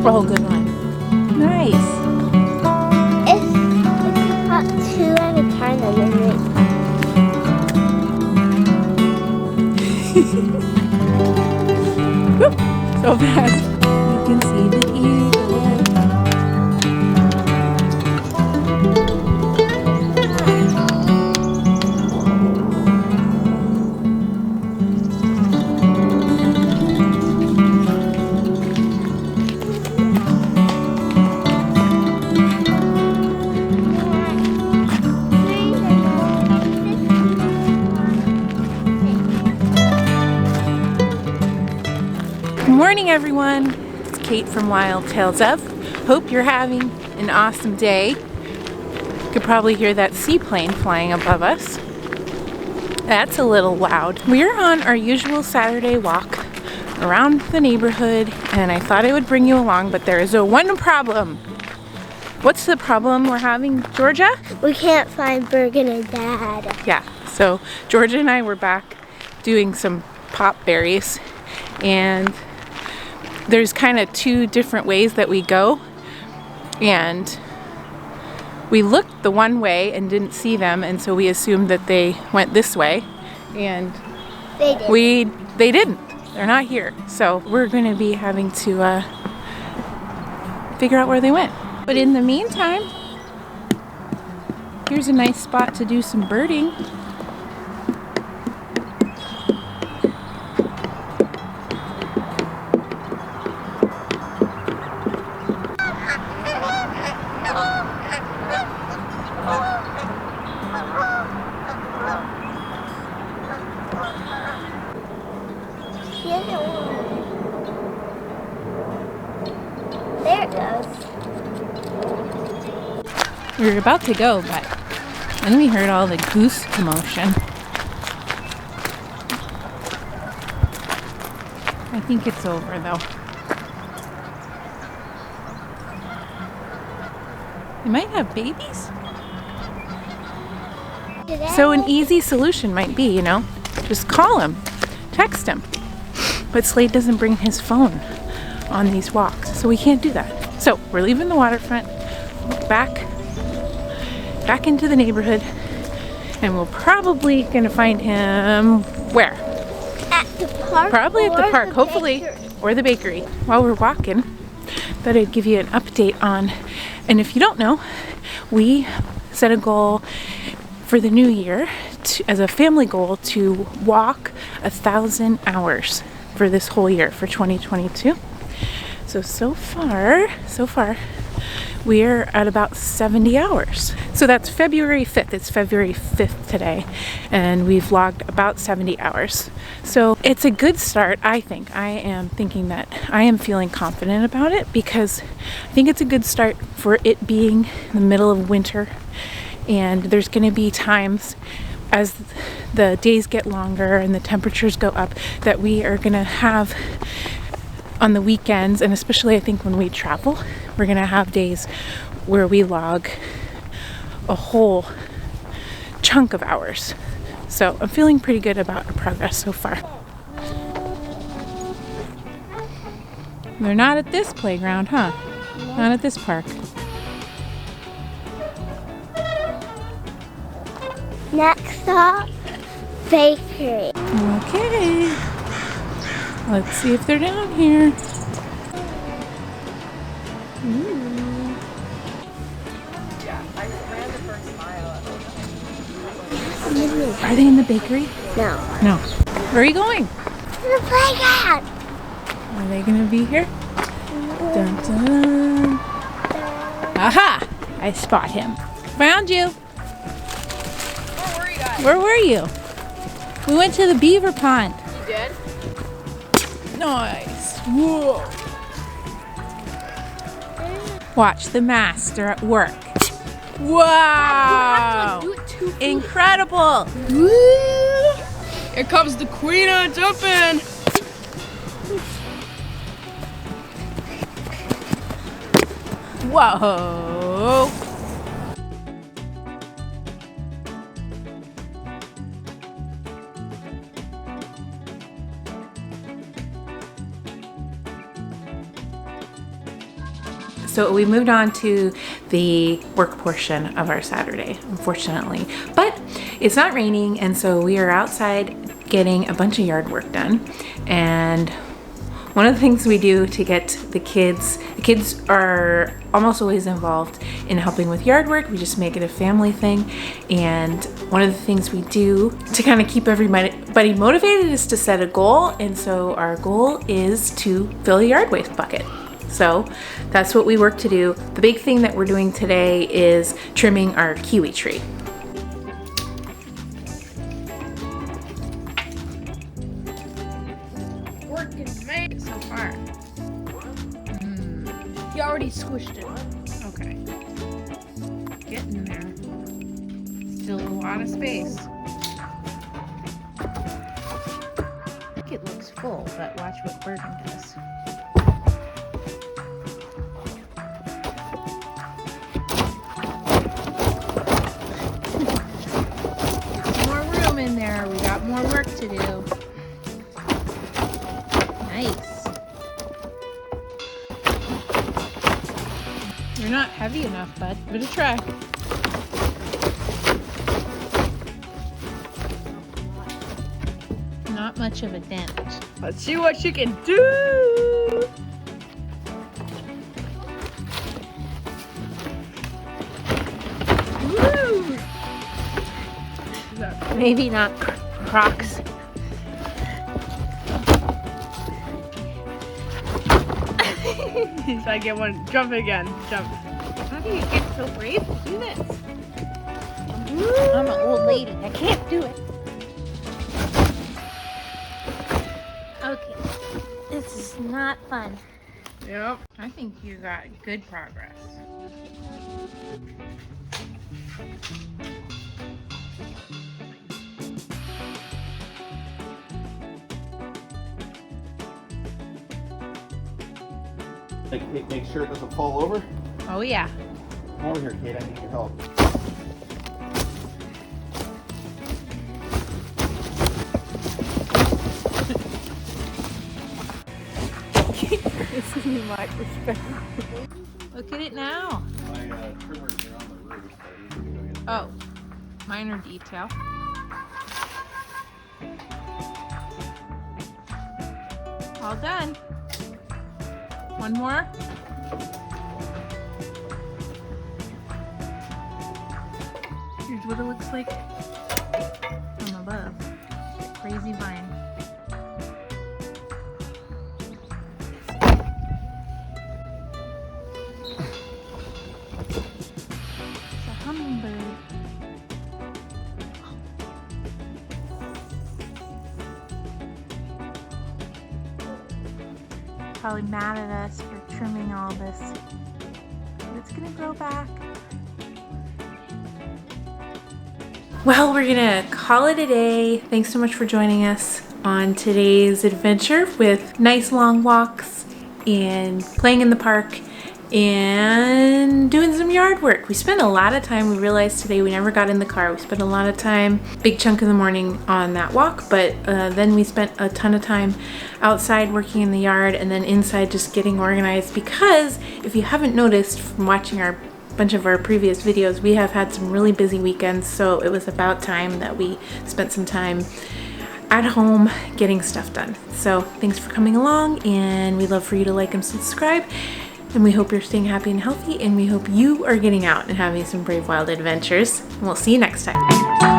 Oh, good one. Nice. It's about 2 at a time and then So fast. You can see the eagle. Good morning, everyone. It's Kate from Wild Tales of. Hope you're having an awesome day. You could probably hear that seaplane flying above us. That's a little loud. We're on our usual Saturday walk around the neighborhood, and I thought I would bring you along, but there is one problem. What's the problem we're having, Georgia? we can't find Bergen and Dad. Yeah, so Georgia and I were back doing some pop berries, and there's kind of two different ways that we go, and we looked the one way and didn't see them, and so we assumed that they went this way, and They didn't. They're not here. So we're going to be having to figure out where they went. But in the meantime, here's a nice spot to do some birding. There it goes. We were about to go, but then we heard all the goose commotion. I think it's over though. They might have babies. So an easy solution might be, just call him, text him. But Slade doesn't bring his phone on these walks, so we can't do that. So we're leaving the waterfront, back into the neighborhood, and we're probably gonna find him where? At the park. Probably at the park, hopefully, bakery. or the bakery. While we're walking, thought I'd give you an update on, and if you don't know, we set a goal for the new year as a family goal to walk 1,000 hours for this whole year for 2022. So far, we're at about 70 hours. So that's February 5th. It's February 5th today, and we've logged about 70 hours. So it's a good start, I think. I am thinking that I am feeling confident about it because I think it's a good start for it being the middle of winter, and there's going to be times as the days get longer and the temperatures go up that we are going to have on the weekends, and especially I think when we travel, we're going to have days where we log a whole chunk of hours. So I'm feeling pretty good about our progress so far. They're not at this playground, huh? Not at this park. Next stop, bakery. Okay. Let's see if they're down here. Ooh. Are they in the bakery? No. No. Where are you going? To the playground. Are they gonna be here? Dun, dun. Aha! I spot him. Found you. Where were you guys? Where were you? We went to the beaver pond. You did? Nice. Whoa. Watch the masks. They're at work. Wow. Do it too. Incredible. Here comes the queen of jumping. Whoa. So we moved on to the work portion of our Saturday, unfortunately. But it's not raining, and so we are outside getting a bunch of yard work done. And one of the things we do to get the kids are almost always involved in helping with yard work. We just make it a family thing. And one of the things we do to kind of keep everybody motivated is to set a goal. And so our goal is to fill a yard waste bucket. So that's what we work to do. The big thing that we're doing today is trimming our kiwi tree. Working mate so far. He already squished it. Okay. Getting there. Still a lot of space. I think it looks full, but watch what Bergen does. More room in there. We got more work to do. Nice. You're not heavy enough, bud. Give it a try. Not much of a dent. Let's see what you can do. Woo! Maybe not Crocs. He's like, get one. Jump again. Jump. How do you get so brave to do this? I'm an old lady. I can't do it. Okay. This is not fun. Yep. I think you got good progress. Make sure it doesn't fall over. Oh yeah. Come over here, Kate. I need your help. This is my perspective. Look at it now. My trimmers are on the roof. So I need to go get them. Oh, minor detail. All done. One more. Here's what it looks like from above. Crazy vine. It's a hummingbird. Probably mad at us for trimming all this. But it's gonna grow back. Well, we're gonna call it a day. Thanks so much for joining us on today's adventure with nice long walks and playing in the park and doing some yard work. We spent a lot of time. We realized today we never got in the car. We spent a lot of time, big chunk of the morning on that walk, but then we spent a ton of time outside working in the yard and then inside just getting organized, because if you haven't noticed from watching our bunch of our previous videos, we have had some really busy weekends, so it was about time that we spent some time at home getting stuff done. So thanks for coming along, and we'd love for you to like and subscribe. And we hope you're staying happy and healthy, and we hope you are getting out and having some brave wild adventures. And we'll see you next time.